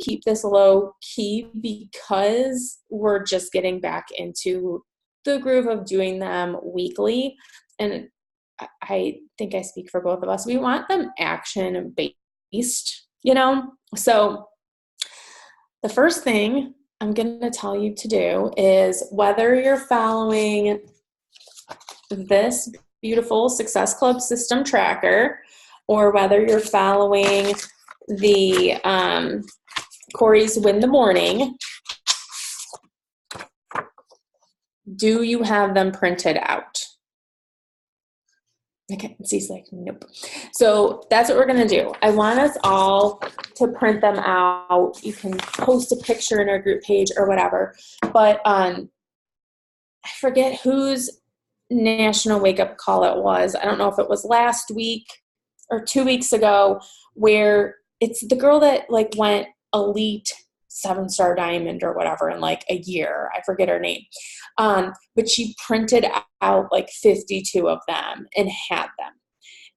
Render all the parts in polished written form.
keep this low key because we're just getting back into the groove of doing them weekly. And I think I speak for both of us. We want them action based, So the first thing I'm going to tell you to do is, whether you're following this beautiful Success Club system tracker, or whether you're following the Corey's Win the Morning, do you have them printed out? Okay, C's like, nope. So that's what we're going to do. I want us all to print them out. You can post a picture in our group page or whatever. But I forget whose national wake-up call it was. I don't know if it was last week or 2 weeks ago, where it's the girl that like went elite 7-star diamond or whatever in like a year. I forget her name. But she printed out like 52 of them and had them.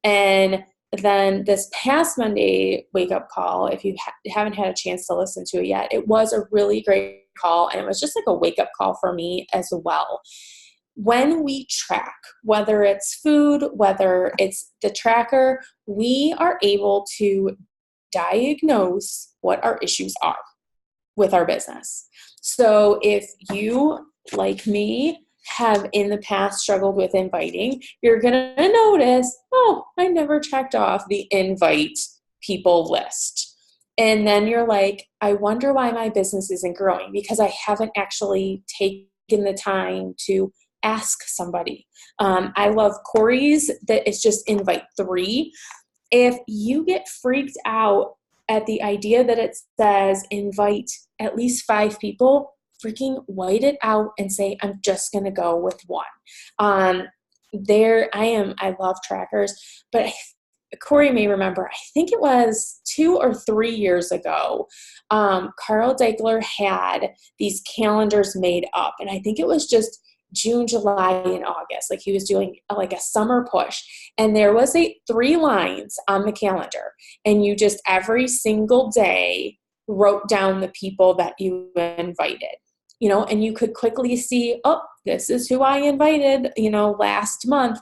And then this past Monday wake-up call, if you haven't had a chance to listen to it yet, it was a really great call. And it was just like a wake-up call for me as well. When we track, whether it's food, whether it's the tracker, we are able to diagnose what our issues are with our business. So if you, like me, have in the past struggled with inviting, you're going to notice, oh, I never checked off the invite people list. And then you're like, I wonder why my business isn't growing, because I haven't actually taken the time to ask somebody. I love Corey's that it's just invite 3. If you get freaked out at the idea that it says invite at least 5 people, freaking white it out and say, I'm just going to go with 1. I love trackers, but Corey may remember, I think it was 2 or 3 years ago, Carl Deichler had these calendars made up, and I think it was just June, July, and August. Like he was doing like a summer push, and there was 3 lines on the calendar, and you just every single day wrote down the people that you invited, and you could quickly see, oh, this is who I invited, last month.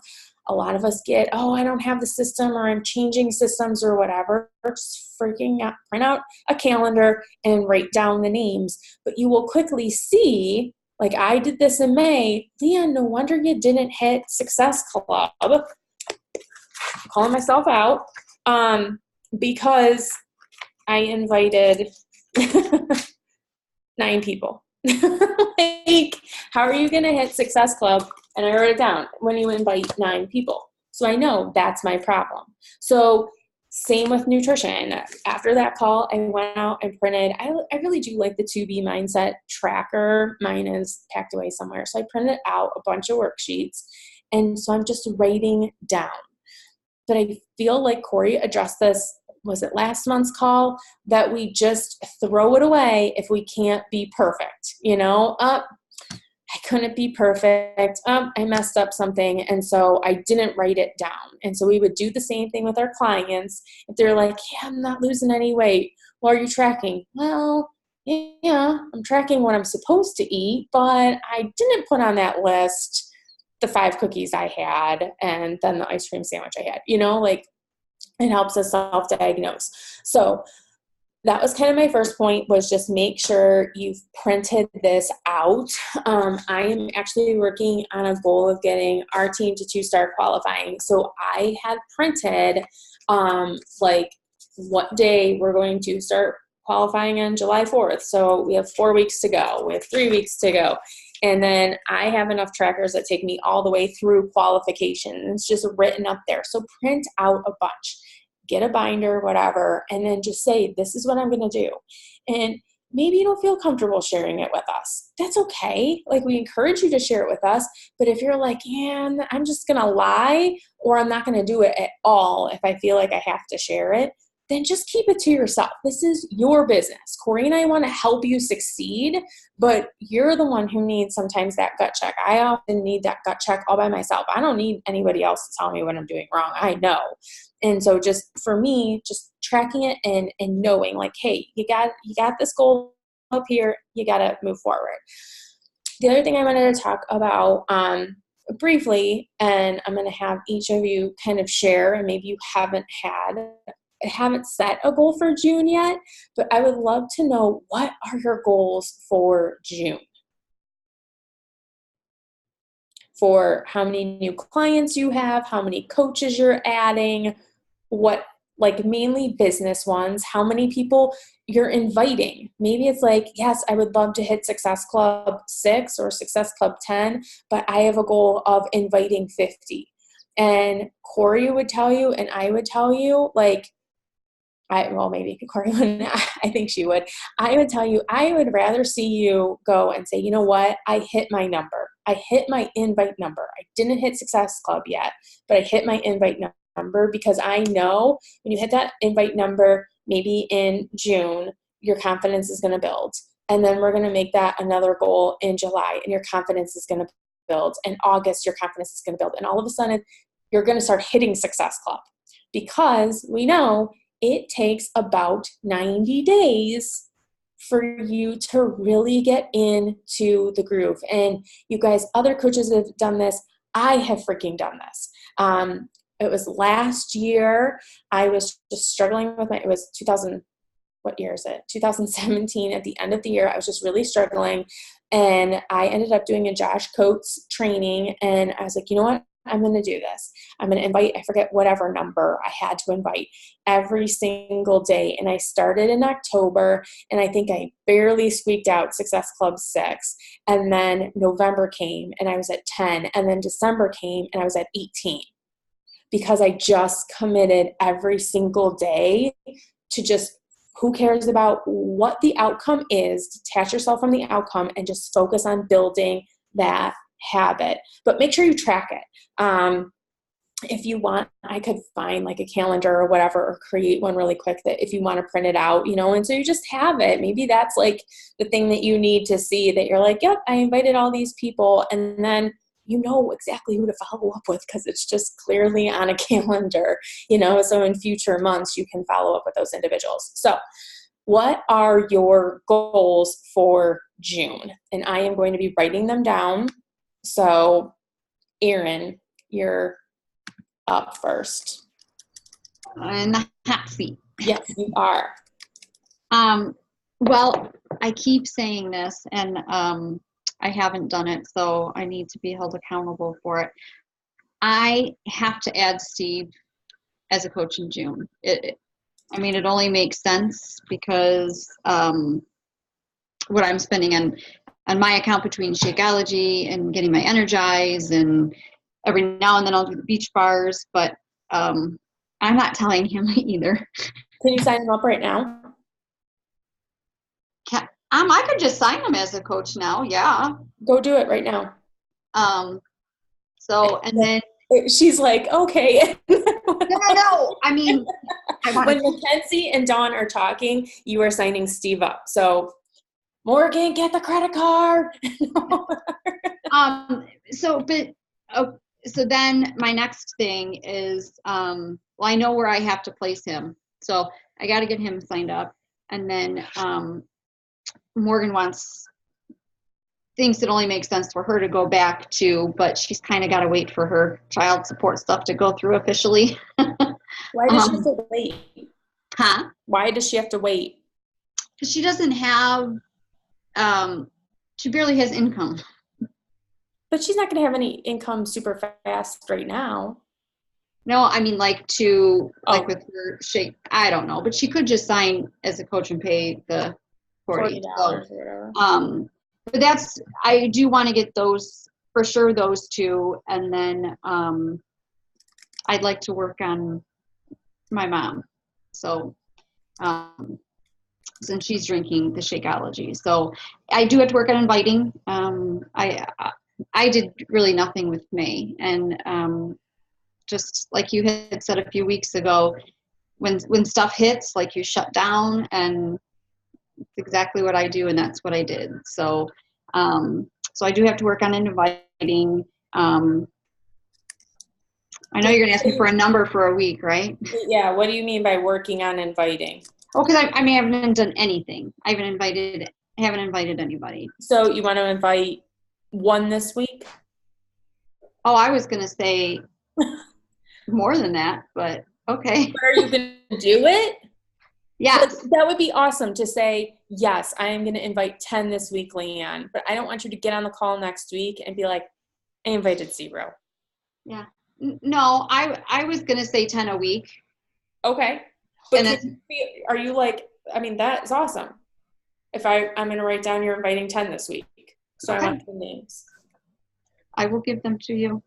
A lot of us get, oh, I don't have the system, or I'm changing systems or whatever. Just freaking out, print out a calendar and write down the names. But you will quickly see, like I did this in May, Leanne, no wonder you didn't hit Success Club. I'm calling myself out because I invited 9 people. Like, how are you going to hit Success Club? And I wrote it down, when you invite 9 people. So I know that's my problem. So same with nutrition. After that call, I went out and printed. I really do like the 2B Mindset tracker. Mine is packed away somewhere. So I printed out a bunch of worksheets. And so I'm just writing down. But I feel like Corey addressed this, was it last month's call, that we just throw it away if we can't be perfect. I couldn't be perfect. I messed up something. And so I didn't write it down. And so we would do the same thing with our clients. If they're like, yeah, I'm not losing any weight. Well, are you tracking? Well, yeah, I'm tracking what I'm supposed to eat, but I didn't put on that list the 5 cookies I had and then the ice cream sandwich I had. It helps us self-diagnose. So that was kind of my first point, was just make sure you've printed this out. I am actually working on a goal of getting our team to 2-star qualifying. So I had printed what day we're going to start qualifying on July 4th. So we have 4 weeks to go. We have 3 weeks to go. And then I have enough trackers that take me all the way through qualification. It's just written up there. So print out a bunch. Get a binder, whatever, and then just say, this is what I'm going to do. And maybe you don't feel comfortable sharing it with us. That's okay. Like, we encourage you to share it with us. But if you're like, yeah, I'm just going to lie, or I'm not going to do it at all if I feel like I have to share it, then just keep it to yourself. This is your business. Corey and I want to help you succeed, but you're the one who needs sometimes that gut check. I often need that gut check all by myself. I don't need anybody else to tell me what I'm doing wrong. I know. And so just for me, just tracking it and knowing like, hey, you got this goal up here, you got to move forward. The other thing I wanted to talk about briefly, and I'm going to have each of you kind of share, and maybe you haven't set a goal for June yet, but I would love to know, what are your goals for June? For how many new clients you have, how many coaches you're adding, what, like mainly business ones, how many people you're inviting. Maybe it's like, yes, I would love to hit Success Club 6 or Success Club 10, but I have a goal of inviting 50. And Corey would tell you, and I would tell you, like, maybe Corey wouldn't. I think she would. I would tell you, I would rather see you go and say, you know what? I hit my number. I hit my invite number. I didn't hit Success Club yet, but I hit my invite number, because I know when you hit that invite number, maybe in June, your confidence is going to build. And then we're going to make that another goal in July, and your confidence is going to build. In August, your confidence is going to build. And all of a sudden, you're going to start hitting Success Club, because we know it takes about 90 days for you to really get into the groove. And you guys, other coaches have done this. I have freaking done this. It was last year. I was just struggling with it was 2000, what year is it? 2017. At the end of the year, I was just really struggling. And I ended up doing a Josh Coates training. And I was like, you know what? I'm going to do this. I'm going to invite, I forget whatever number I had to invite, every single day. And I started in October, and I think I barely squeaked out Success Club 6. And then November came and I was at 10. And then December came and I was at 18, because I just committed every single day to just, who cares about what the outcome is, detach yourself from the outcome and just focus on building that habit. But make sure you track it. If you want, I could find like a calendar or whatever, or create one really quick, that if you want to print it out, and so you just have it. Maybe that's like the thing that you need to see, that you're like, yep, I invited all these people. And then you know exactly who to follow up with, because it's just clearly on a calendar, so in future months you can follow up with those individuals. So what are your goals for June? And I am going to be writing them down. So Erin, you're up first. In the hot seat. Yes, you are. Well, I keep saying this, and I haven't done it, so I need to be held accountable for it. I have to add Steve as a coach in June. It only makes sense, because what I'm spending on my account between Shakeology and getting my Energize, and every now and then I'll do the beach bars, but I'm not telling him either. Can you sign him up right now? I could just sign him as a coach now. Yeah. Go do it right now. So, and then she's like, okay. No. When Mackenzie and Dawn are talking, you are signing Steve up. So Morgan, get the credit card. So then my next thing is, I know where I have to place him. So I got to get him signed up. And then Morgan thinks it only makes sense for her to go back to, but she's kind of got to wait for her child support stuff to go through officially. Why does she have to wait? Huh? Why does she have to wait? Because she doesn't have, she barely has income. But she's not going to have any income super fast right now. No, with her shape, I don't know, but she could just sign as a coach and pay the $40 or whatever. But I do want to get those, for sure, those two. And then I'd like to work on my mom. So since she's drinking the Shakeology. So I do have to work on inviting. I did really nothing with May. And just like you had said a few weeks ago, when stuff hits, like, you shut down, and it's exactly what I do, and that's what I did. So so I do have to work on inviting. I know you're going to ask me for a number for a week, right? Yeah, what do you mean by working on inviting? Oh, because I haven't done anything. I haven't invited anybody. So you want to invite one this week? Oh, I was going to say more than that, but okay. But are you going to do it? Yes. Like, that would be awesome to say, yes, I am going to invite 10 this week, Leanne. But I don't want you to get on the call next week and be like, I invited 0. Yeah. No, I was going to say 10 a week. Okay. But And are you like, I mean, that is awesome. If I'm going to write down you're inviting 10 this week. So okay. I want 10 names. I will give them to you.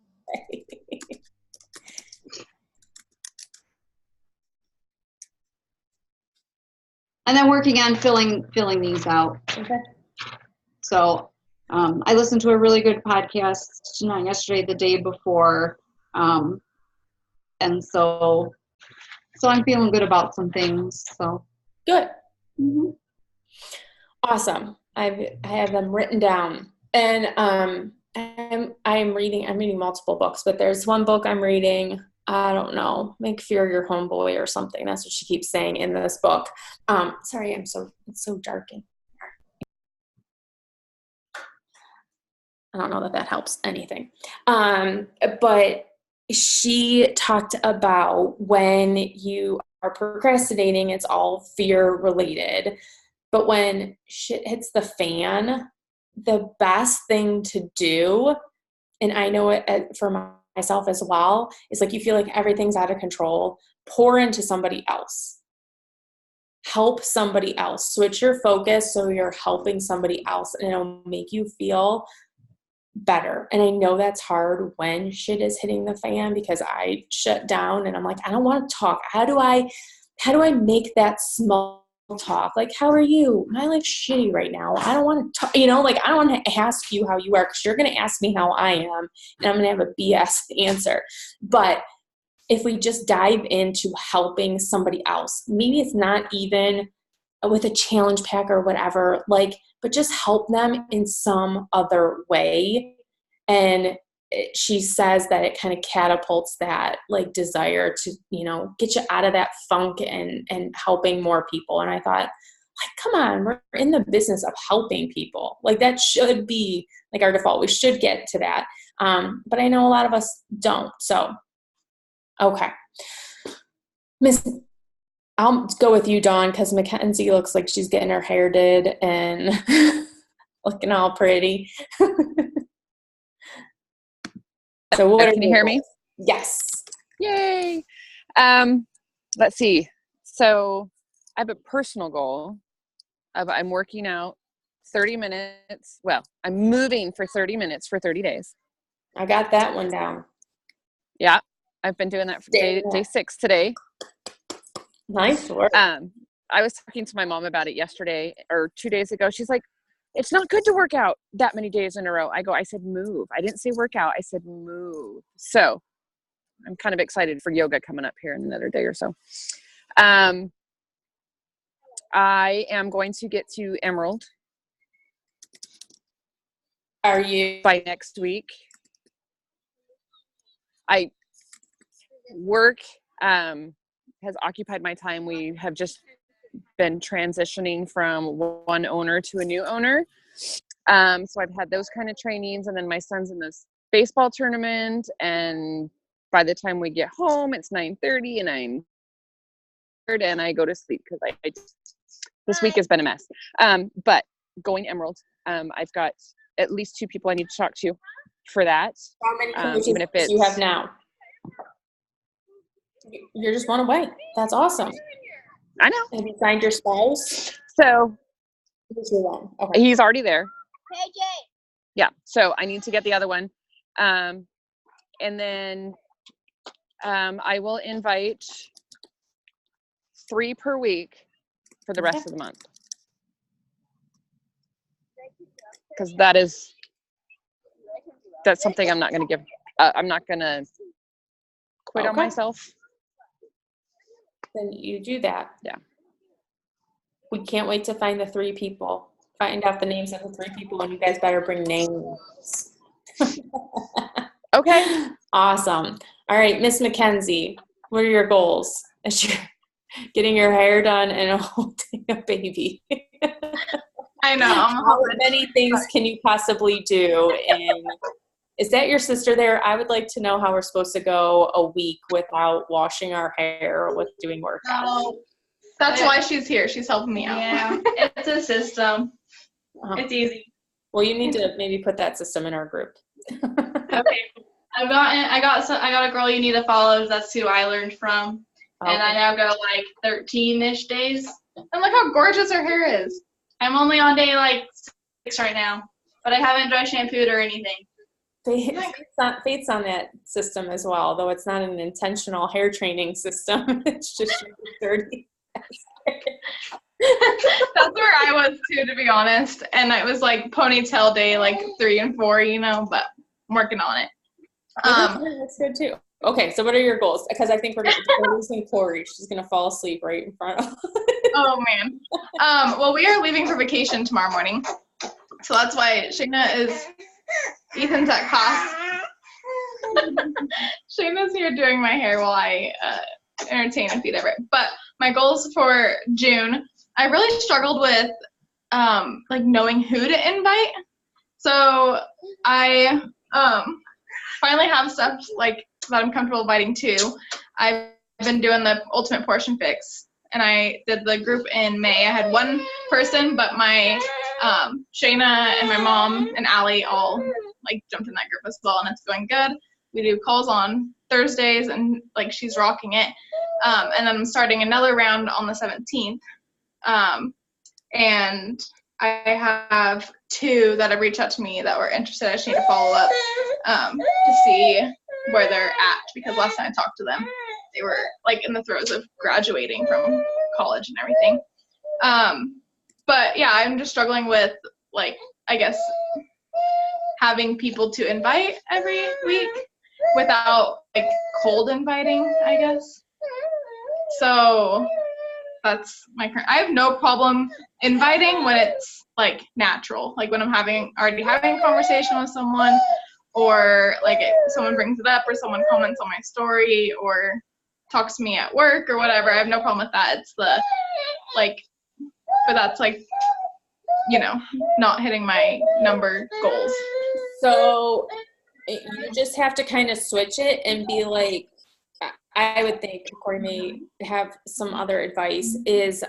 And then working on filling these out. Okay. So I listened to a really good podcast, not yesterday, the day before. And so I'm feeling good about some things. So Good. mm-hmm. Awesome. I have them written down. And I'm reading multiple books, but there's one book I'm reading. I don't know, Make Fear Your Homeboy or something. That's what she keeps saying in this book. Sorry, it's so dark in here. I don't know that helps anything. But she talked about when you are procrastinating, it's all fear related. But when shit hits the fan, the best thing to do, and I know it for myself as well, is like you feel like everything's out of control, pour into somebody else. Help somebody else. Switch your focus so you're helping somebody else, and it'll make you feel better. And I know that's hard when shit is hitting the fan because I shut down and I'm like, I don't want to talk. How do I make that small talk? Like, how are you? My life's shitty right now. I don't want to talk, like I don't want to ask you how you are because you're going to ask me how I am and I'm going to have a BS answer. But if we just dive into helping somebody else, maybe it's not even with a challenge pack or whatever, but just help them in some other way. And she says that it kind of catapults that desire to, get you out of that funk and helping more people. And I thought, come on, we're in the business of helping people. That should be our default. We should get to that. But I know a lot of us don't. So, okay. I'll go with you, Dawn, because Mackenzie looks like she's getting her hair did and looking all pretty. So what can you hear me? Yes. Yay. Let's see. So I have a personal goal of I'm working out 30 minutes. Well, I'm moving for 30 minutes for 30 days. I got that one down. Yeah. I've been doing that for day 6 today. Nice work. I was talking to my mom about it yesterday or 2 days ago. She's like, it's not good to work out that many days in a row. I said, move. I didn't say workout. I said, move. So I'm kind of excited for yoga coming up here in another day or so. I am going to get to Emerald. Are you? By next week. Work has occupied my time. We have just been transitioning from one owner to a new owner. So I've had those kind of trainings, and then my son's in this baseball tournament, and by the time we get home, it's 9:30 and I'm tired and I go to sleep because this week has been a mess. But going Emerald, I've got at least 2 people I need to talk to for that. How many coaches even if it's, you have now? You're just one away. That's awesome. I know. Have you signed your spouse? So okay. He's already there. KJ. Yeah. So I need to get the other one. And then I will invite 3 per week for the rest of the month. Because that's something I'm not going to give. I'm not going to quit on myself. Then you do that. Yeah. We can't wait to find the 3 people. Find out the names of the 3 people, and you guys better bring names. Okay. Awesome. All right, Miss Mackenzie, what are your goals? Is you getting your hair done and holding a baby? I know. How many things can you possibly do? And is that your sister there? I would like to know how we're supposed to go a week without washing our hair or with doing workouts. No, that's why she's here. She's helping me out. Yeah, it's a system. Uh-huh. It's easy. Well, you need to maybe put that system in our group. Okay. I got a girl you need to follow. That's who I learned from. And I now go like 13-ish days. And look how gorgeous her hair is. I'm only on day like 6 right now, but I haven't dry shampooed or anything. Faith's on that system as well, though it's not an intentional hair training system. It's just dirty. That's where I was too, to be honest. And it was like ponytail day, like 3 and 4, but I'm working on it. That's good too. Okay, so what are your goals? Because I think we're losing Corey. She's gonna fall asleep right in front of us. Oh man. Well, we are leaving for vacation tomorrow morning, so that's why Shayna is. Ethan's at class. Shayna's here doing my hair while I entertain and feed Everett. But my goals for June, I really struggled with like knowing who to invite. So I finally have stuff like that I'm comfortable inviting to. I've been doing the Ultimate Portion Fix, and I did the group in May. I had one person, but my Shayna and my mom and Allie all like jumped in that group as well, and it's going good. We do calls on Thursdays, and like she's rocking it. And then I'm starting another round on the 17th. And I have 2 that have reached out to me that were interested. I just need to follow up to see where they're at, because last time I talked to them, they were like in the throes of graduating from college and everything. But yeah, I'm just struggling with like, I guess, having people to invite every week without like cold inviting, I guess. So that's my current. I have no problem inviting when it's like natural, like when I'm already having a conversation with someone, or like someone brings it up, or someone comments on my story, or talks to me at work or whatever. I have no problem with that. It's the like, but that's like, not hitting my number goals. So you just have to kind of switch it and be like, I would think Corey may have some other advice is,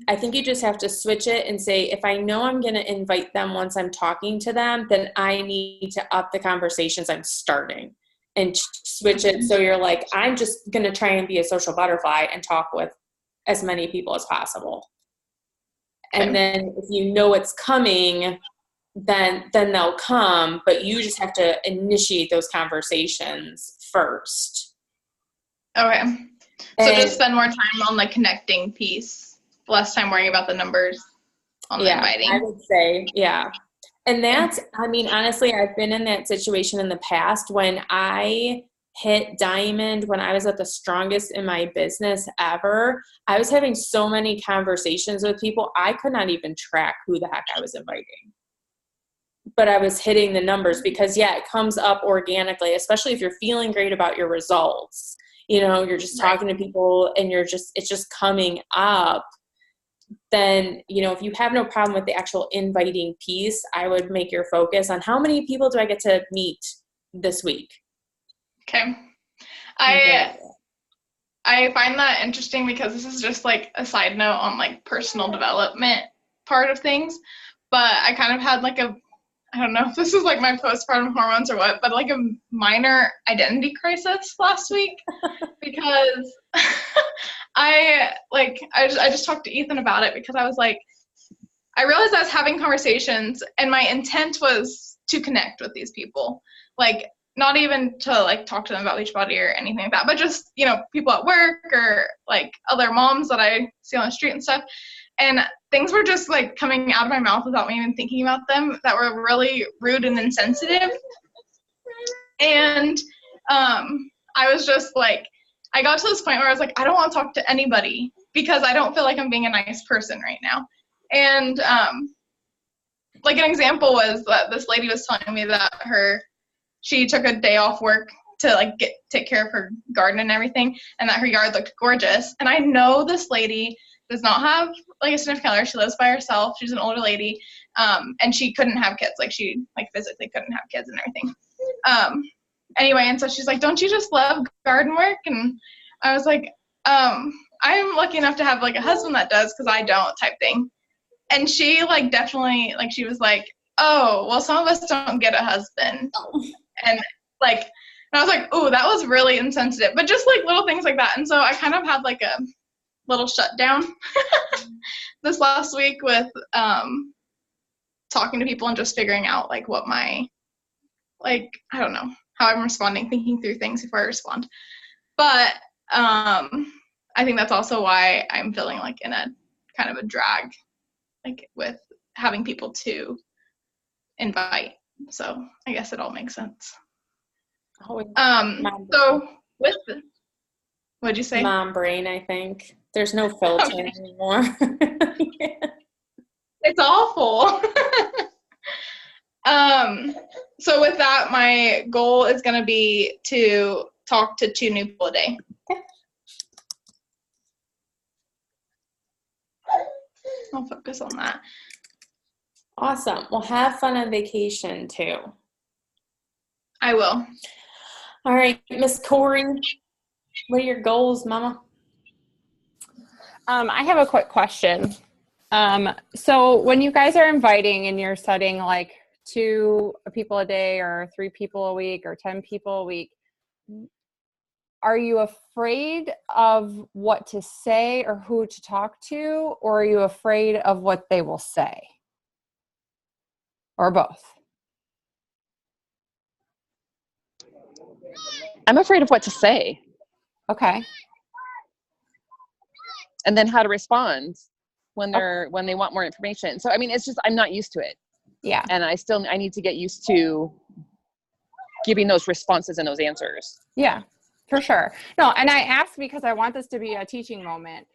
I think you just have to switch it and say, if I know I'm going to invite them once I'm talking to them, then I need to up the conversations I'm starting and switch it. So you're like, I'm just going to try and be a social butterfly and talk with as many people as possible. And then if you know it's coming, then they'll come, but you just have to initiate those conversations first. Okay. So just spend more time on the connecting piece, less time worrying about the numbers on the inviting. I would say, yeah. And that's, honestly, I've been in that situation in the past when I hit diamond, when I was at the strongest in my business ever. I was having so many conversations with people, I could not even track who the heck I was inviting. But I was hitting the numbers because, it comes up organically, especially if you're feeling great about your results. You're just talking to people and it's just coming up. Then, if you have no problem with the actual inviting piece, I would make your focus on how many people do I get to meet this week. Okay. I find that interesting because this is just like a side note on like personal development part of things. But I kind of had like I don't know if this is like my postpartum hormones or what, but like a minor identity crisis last week because I just talked to Ethan about it because I was like, I realized I was having conversations and my intent was to connect with these people. Like, not even to like talk to them about Beachbody or anything like that, but just, people at work or like other moms that I see on the street and stuff. And things were just like coming out of my mouth without me even thinking about them that were really rude and insensitive. And I was just like, I got to this point where I was like, I don't want to talk to anybody because I don't feel like I'm being a nice person right now. And like an example was that this lady was telling me that she took a day off work to like take care of her garden and everything, and that her yard looked gorgeous. And I know this lady does not have like a significant other. She lives by herself. She's an older lady, and she couldn't have kids. Like she like physically couldn't have kids and everything. Anyway, and so she's like, "Don't you just love garden work?" And I was like, "I'm lucky enough to have like a husband that does, because I don't," type thing. And she like definitely like she was like, "Oh, well, some of us don't get a husband," and like. And I was like, "Ooh, that was really insensitive." But just like little things like that. And so I kind of had like a little shutdown this last week with talking to people and just figuring out like what my, like, I don't know, how I'm responding, thinking through things before I respond. But I think that's also why I'm feeling like in a kind of a drag, like with having people to invite. So I guess it all makes sense. So with what'd you say? Mom brain, I think. There's no filter anymore. It's awful. So with that, my goal is going to be to talk to 2 new people a day. Okay. I'll focus on that. Awesome. Well, have fun on vacation too. I will. All right, Miss Corey, what are your goals, Mama? I have a quick question. So when you guys are inviting and you're setting like 2 people a day or 3 people a week or 10 people a week, are you afraid of what to say or who to talk to, or are you afraid of what they will say? Or both? I'm afraid of what to say Okay. and then how to respond when they want more information. So I mean, it's just I'm not used to it. Yeah. And I need to get used to giving those responses and those answers. Yeah, for sure. No, and I asked because I want this to be a teaching moment.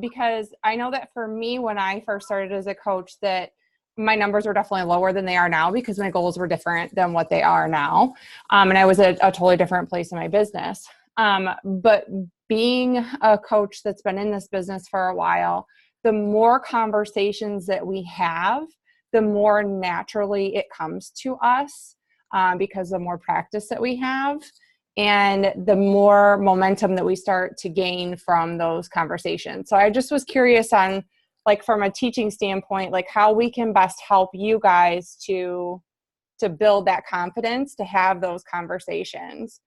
Because I know that for me, when I first started as a coach, that my numbers were definitely lower than they are now because my goals were different than what they are now. And I was at a totally different place in my business. But being a coach that's been in this business for a while, the more conversations that we have, the more naturally it comes to us, because the more practice that we have and the more momentum that we start to gain from those conversations. So I just was curious on, like, from a teaching standpoint, like how we can best help you guys to build that confidence to have those conversations.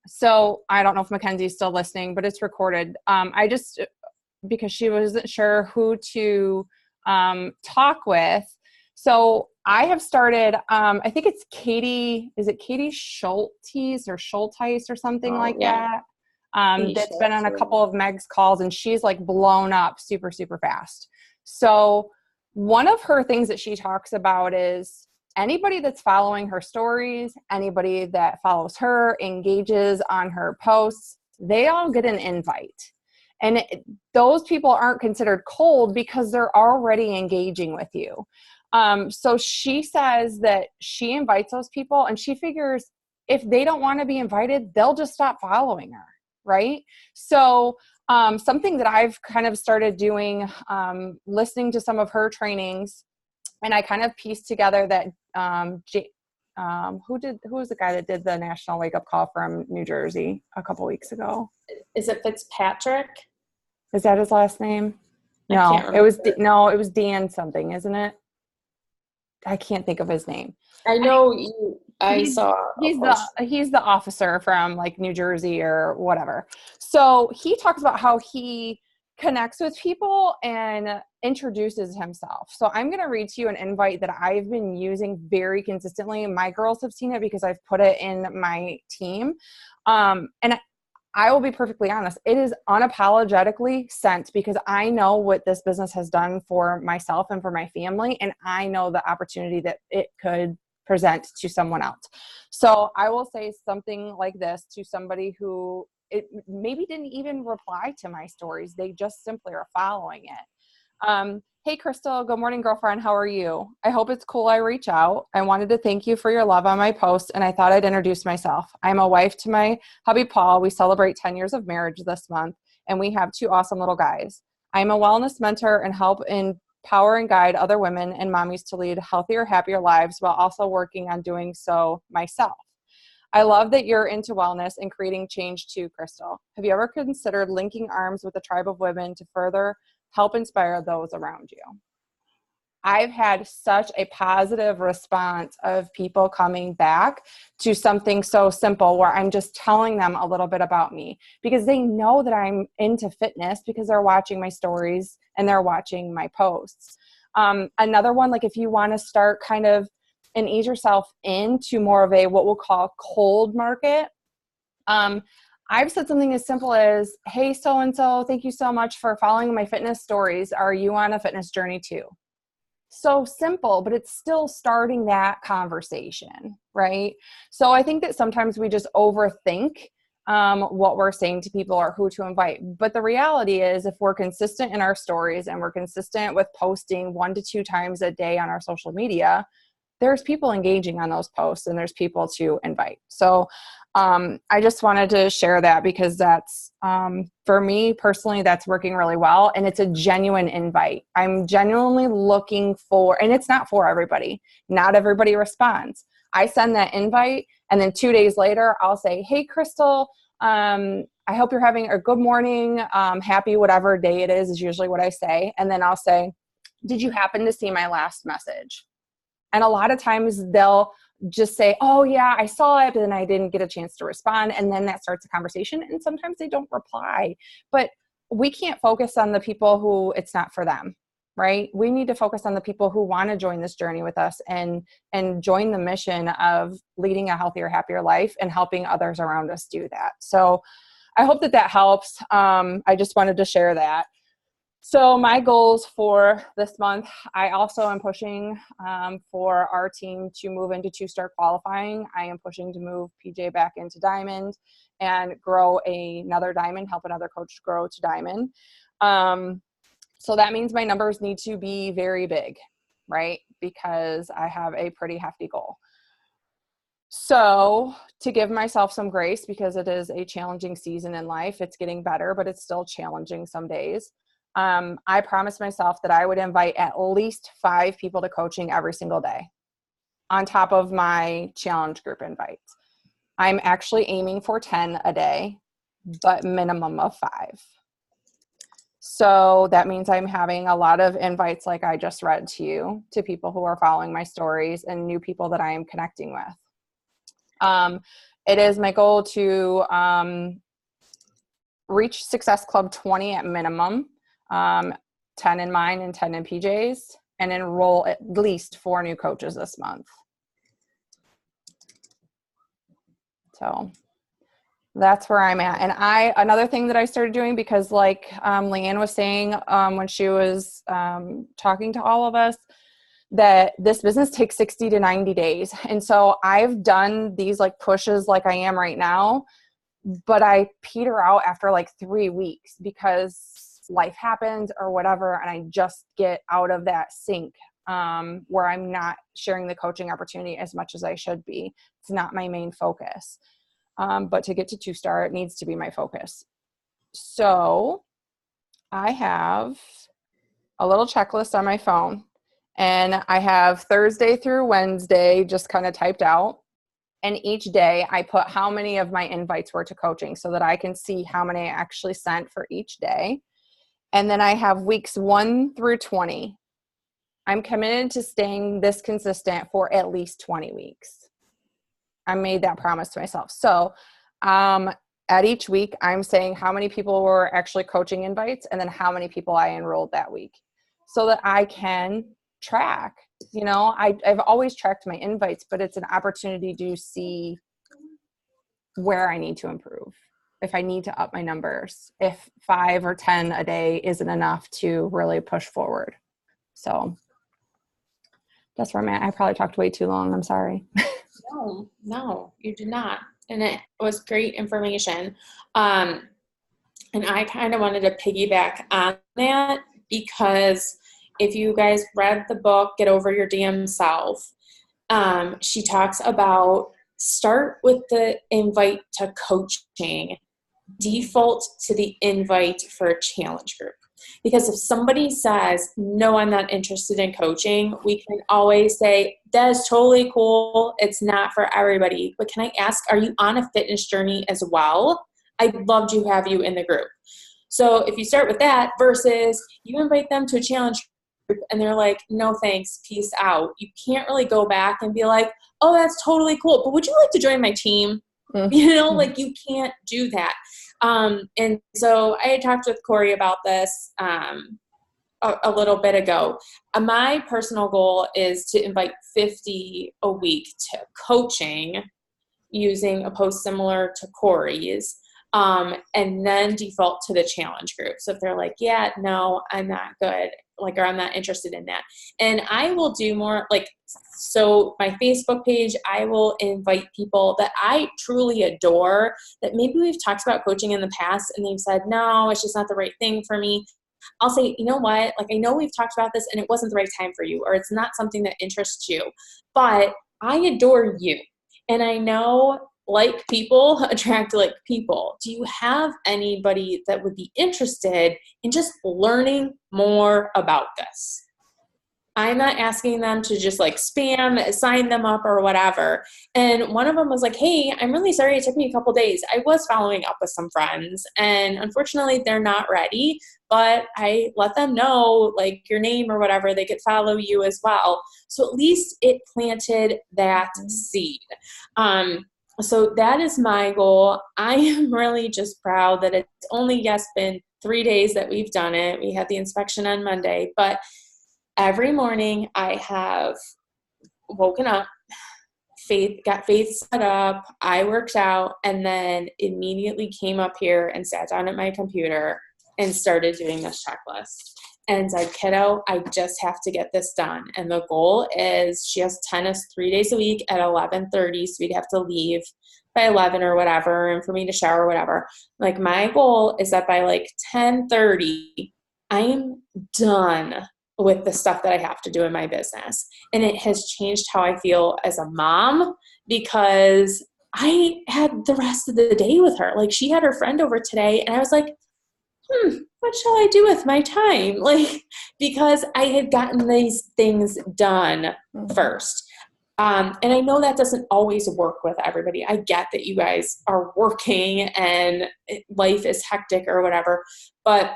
So I don't know if Mackenzie's still listening, but it's recorded. I just, because she wasn't sure who to talk with. So I have started, I think it's Katie, is it Katie Schultes or Schulteis or something that? That's been on a couple of Meg's calls, and she's like blown up super, super fast. So one of her things that she talks about is anybody that's following her stories, anybody that follows her, engages on her posts, they all get an invite. And those people aren't considered cold because they're already engaging with you. So she says that she invites those people, and she figures if they don't want to be invited, they'll just stop following her. Right? So something that I've kind of started doing, listening to some of her trainings, and I kind of pieced together that who was the guy that did the National Wake Up Call from New Jersey a couple weeks ago? Is it Fitzpatrick? Is that his last name? I can't No, it was Dan something, isn't it? I can't think of his name. I know He's the officer from like New Jersey or whatever. So he talks about how he connects with people and introduces himself. So I'm going to read to you an invite that I've been using very consistently. My girls have seen it because I've put it in my team. And I will be perfectly honest, it is unapologetically sent because I know what this business has done for myself and for my family. And I know the opportunity that it could present to someone else. So I will say something like this to somebody who it maybe didn't even reply to my stories. They just simply are following it. Hey, Crystal, good morning, girlfriend. How are you? I hope it's cool I reach out. I wanted to thank you for your love on my post, and I thought I'd introduce myself. I'm a wife to my hubby, Paul. We celebrate 10 years of marriage this month, and we have 2 awesome little guys. I'm a wellness mentor and help empower and guide other women and mommies to lead healthier, happier lives while also working on doing so myself. I love that you're into wellness and creating change too, Crystal. Have you ever considered linking arms with a tribe of women to further help inspire those around you? I've had such a positive response of people coming back to something so simple where I'm just telling them a little bit about me because they know that I'm into fitness because they're watching my stories and they're watching my posts. Another one, like if you want to start kind of and ease yourself into more of a what we'll call cold market. I've said something as simple as, hey, so-and-so, thank you so much for following my fitness stories. Are you on a fitness journey too? So simple, but it's still starting that conversation, right? So I think that sometimes we just overthink what we're saying to people or who to invite. But the reality is if we're consistent in our stories and we're consistent with posting 1 to 2 times a day on our social media, there's people engaging on those posts and there's people to invite. So I just wanted to share that because that's, for me personally, that's working really well. And it's a genuine invite. I'm genuinely looking for, and it's not for everybody. Not everybody responds. I send that invite and then 2 days later, I'll say, hey, Crystal, I hope you're having a good morning. Happy whatever day it is usually what I say. And then I'll say, did you happen to see my last message? And a lot of times they'll just say, oh yeah, I saw it, but then I didn't get a chance to respond. And then that starts a conversation. And sometimes they don't reply, but we can't focus on the people who it's not for them, right? We need to focus on the people who want to join this journey with us and join the mission of leading a healthier, happier life and helping others around us do that. So I hope that that helps. I just wanted to share that. So my goals for this month, I also am pushing for our team to move into 2-star qualifying. I am pushing to move PJ back into diamond and grow another diamond, help another coach grow to diamond. So that means my numbers need to be very big, right? Because I have a pretty hefty goal. So to give myself some grace, because it is a challenging season in life, it's getting better, but it's still challenging some days. I promised myself that I would invite at least 5 people to coaching every single day on top of my challenge group invites. I'm actually aiming for 10 a day, but minimum of 5. So that means I'm having a lot of invites like I just read to you, to people who are following my stories and new people that I am connecting with. It is my goal to reach Success Club 20 at minimum. 10 in mine and 10 in PJ's, and enroll at least 4 new coaches this month. So that's where I'm at. And another thing that I started doing, because like Leanne was saying when she was talking to all of us, that this business takes 60 to 90 days. And so I've done these like pushes like I am right now, but I peter out after like 3 weeks because life happens or whatever, and I just get out of that sync where I'm not sharing the coaching opportunity as much as I should be. It's not my main focus. But to get to 2-star, it needs to be my focus. So I have a little checklist on my phone, and I have Thursday through Wednesday just kind of typed out. And each day I put how many of my invites were to coaching so that I can see how many I actually sent for each day. And then I have weeks 1 through 20. I'm committed to staying this consistent for at least 20 weeks. I made that promise to myself. So at each week, I'm saying how many people were actually coaching invites and then how many people I enrolled that week so that I can track. You know, I've always tracked my invites, but it's an opportunity to see where I need to improve. If I need to up my numbers, if 5 or 10 a day isn't enough to really push forward. So that's where I'm at. I probably talked way too long. I'm sorry. No, you did not. And it was great information. And I kind of wanted to piggyback on that because if you guys read the book, Get Over Your Damn Self, she talks about start with the invite to coaching, default to the invite for a challenge group. Because if somebody says, no, I'm not interested in coaching, we can always say, that's totally cool. It's not for everybody. But can I ask, are you on a fitness journey as well? I'd love to have you in the group. So if you start with that versus you invite them to a challenge group and they're like, no, thanks, peace out. You can't really go back and be like, oh, that's totally cool, but would you like to join my team? You know, like you can't do that. And so I had talked with Corey about this a little bit ago. My personal goal is to invite 50 a week to coaching using a post similar to Corey's, and then default to the challenge group. So if they're like, yeah, no, I'm not good, like, or I'm not interested in that. And I will do more like, so my Facebook page, I will invite people that I truly adore that maybe we've talked about coaching in the past and they've said, no, it's just not the right thing for me. I'll say, you know what, like, I know we've talked about this and it wasn't the right time for you, or it's not something that interests you, but I adore you. And I know like people attract like people. Do you have anybody that would be interested in just learning more about this? I'm not asking them to just like spam, sign them up or whatever. And one of them was like, hey, I'm really sorry it took me a couple days. I was following up with some friends and unfortunately they're not ready, but I let them know like your name or whatever, they could follow you as well. So at least it planted that seed. So that is my goal. I am really just proud that it's only, been 3 days that we've done it. We had the inspection on Monday, but every morning I have woken up, got Faith set up, I worked out, and then immediately came up here and sat down at my computer and started doing this checklist. And said, kiddo, I just have to get this done. And the goal is she has tennis 3 days a week at 11:30, so we'd have to leave by 11 or whatever, and for me to shower or whatever. Like my goal is that by like 10:30, I'm done with the stuff that I have to do in my business. And it has changed how I feel as a mom because I had the rest of the day with her. Like she had her friend over today and I was like, what shall I do with my time? Like, because I had gotten these things done first. And I know that doesn't always work with everybody. I get that you guys are working and life is hectic or whatever, but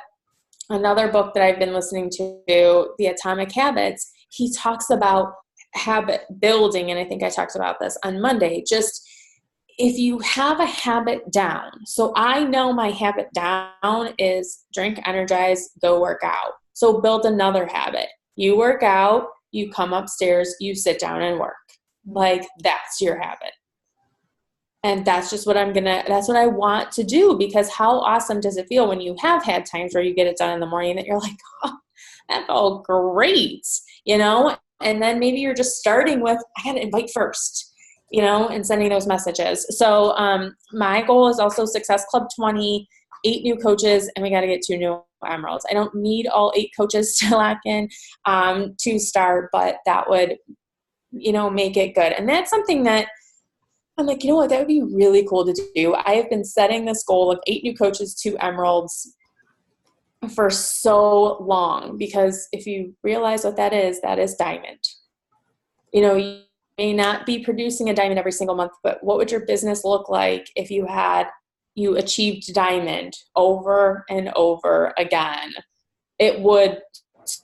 another book that I've been listening to, The Atomic Habits, he talks about habit building. And I think I talked about this on Monday. Just if you have a habit down, so I know my habit down is drink, energize, go work out. So build another habit. You work out, you come upstairs, you sit down and work. Like that's your habit. And that's just what that's what I want to do, because how awesome does it feel when you have had times where you get it done in the morning that you're like, oh, that felt great, you know? And then maybe you're just starting with, I got to invite first, you know, and sending those messages. So my goal is also Success Club 20, 8 new coaches, and we got to get 2 new Emeralds. I don't need all 8 coaches to lock in to start, but that would, you know, make it good. And that's something that I'm like, you know what, that would be really cool to do. I have been setting this goal of 8 new coaches, 2 Emeralds for so long, because if you realize what that is diamond. You know, you may not be producing a diamond every single month, but what would your business look like if you achieved diamond over and over again? It would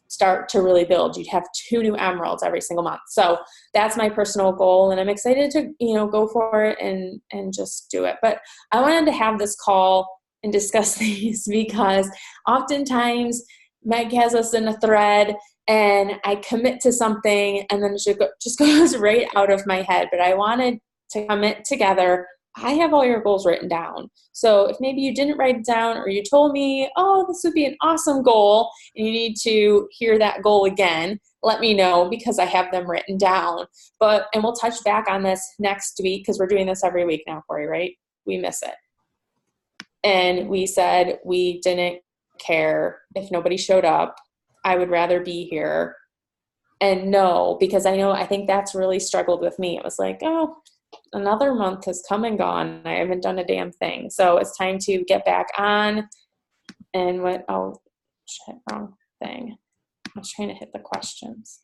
start to really build. You'd have 2 new Emeralds every single month. So that's my personal goal, and I'm excited to, you know, go for it and just do it. But I wanted to have this call and discuss these because oftentimes Meg has us in a thread and I commit to something and then it just goes right out of my head. But I wanted to commit together. I have all your goals written down. So if maybe you didn't write it down, or you told me, oh, this would be an awesome goal, and you need to hear that goal again, let me know, because I have them written down. And we'll touch back on this next week, because we're doing this every week now, Corey, right? We miss it. And we said we didn't care if nobody showed up. I would rather be here. And no, because I think that's really struggled with me. It was like, oh, another month has come and gone. I haven't done a damn thing. So it's time to get back on. And shit, wrong thing. I was trying to hit the questions.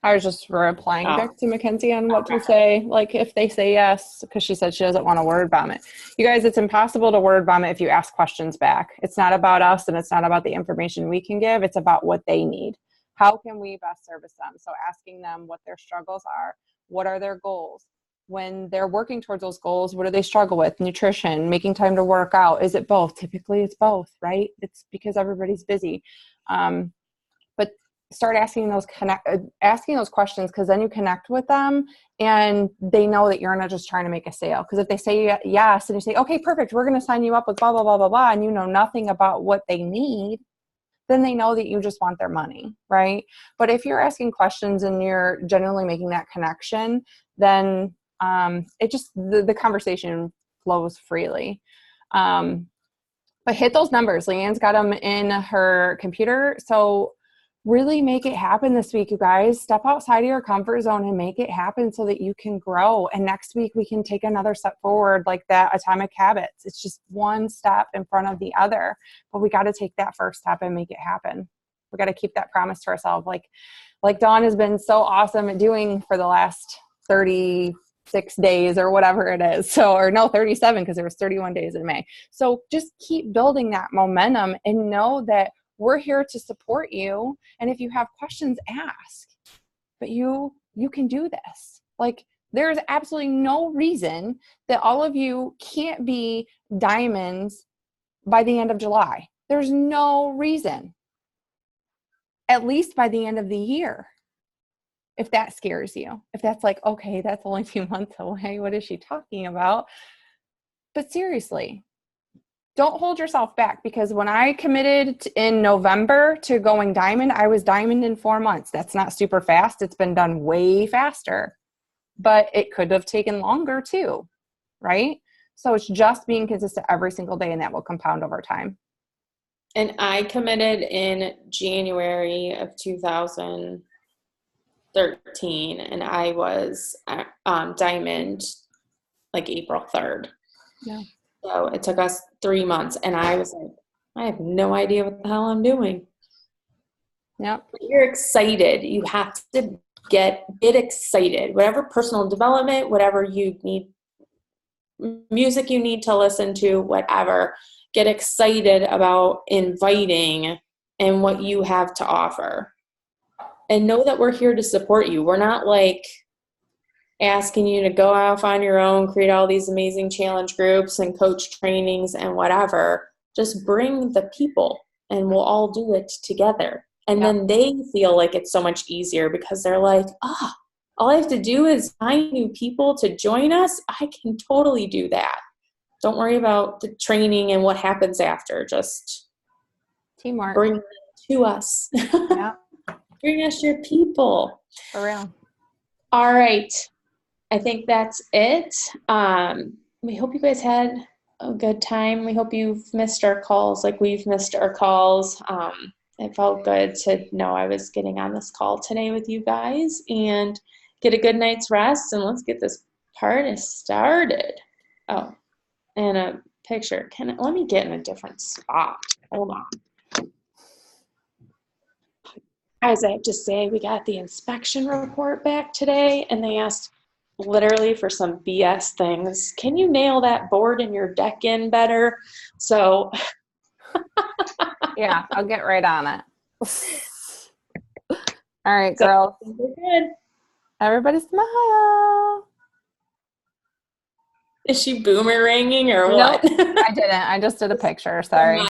I was just replying Oh. back to Mackenzie on what to say, like if they say yes, because she said she doesn't want to word vomit. You guys, it's impossible to word vomit if you ask questions back. It's not about us and it's not about the information we can give. It's about what they need. How can we best service them? So asking them what their struggles are, what are their goals? When they're working towards those goals, what do they struggle with? Nutrition, making time to work out. Is it both? Typically it's both, right? It's because everybody's busy. But start asking those questions, because then you connect with them and they know that you're not just trying to make a sale. Because if they say yes and you say, okay, perfect, we're going to sign you up with blah, blah, blah, blah, blah, and you know nothing about what they need, then they know that you just want their money, right? But if you're asking questions and you're genuinely making that connection, then the conversation flows freely. But hit those numbers. Leanne's got them in her computer. So really make it happen this week, you guys. Step outside of your comfort zone and make it happen so that you can grow. And next week we can take another step forward, like that Atomic Habits. It's just one step in front of the other, but we got to take that first step and make it happen. We got to keep that promise to ourselves. Like Dawn has been so awesome at doing for the last 36 days or whatever it is. 37, because there was 31 days in May. So just keep building that momentum and know that we're here to support you. And if you have questions, ask. But you can do this. Like, there's absolutely no reason that all of you can't be diamonds by the end of July. There's no reason. At least by the end of the year. If that scares you. If that's like, okay, that's only 2 months away. What is she talking about? But seriously, don't hold yourself back, because when I committed in November to going diamond, I was diamond in 4 months. That's not super fast. It's been done way faster, but it could have taken longer too, right? So it's just being consistent every single day, and that will compound over time. And I committed in January of 2013, and I was diamond like April 3rd. Yeah. So it took us 3 months, and I was like, I have no idea what the hell I'm doing. Yep. But you're excited. You have to get excited. Whatever personal development, whatever you need, music you need to listen to, whatever, get excited about inviting and what you have to offer. And know that we're here to support you. We're not like asking you to go off on your own, create all these amazing challenge groups and coach trainings and whatever. Just bring the people and we'll all do it together. And then they feel like it's so much easier, because they're like, all I have to do is find new people to join us. I can totally do that. Don't worry about the training and what happens after. Just teamwork. Bring them to us. Yeah. Bring us your people. For real. All right. I think that's it. We hope you guys had a good time. We hope you've missed our calls like we've missed our calls. It felt good to know I was getting on this call today with you guys, and get a good night's rest, and let's get this party started. Oh, and a picture. Let me get in a different spot. Hold on. Guys, I have to say, we got the inspection report back today, and they asked literally for some BS things. Can you nail that board in your deck in better? So yeah, I'll get right on it. All right, girls. We're good. Everybody smile. Is she boomeranging or Nope, what? I didn't. I just did a picture. Sorry.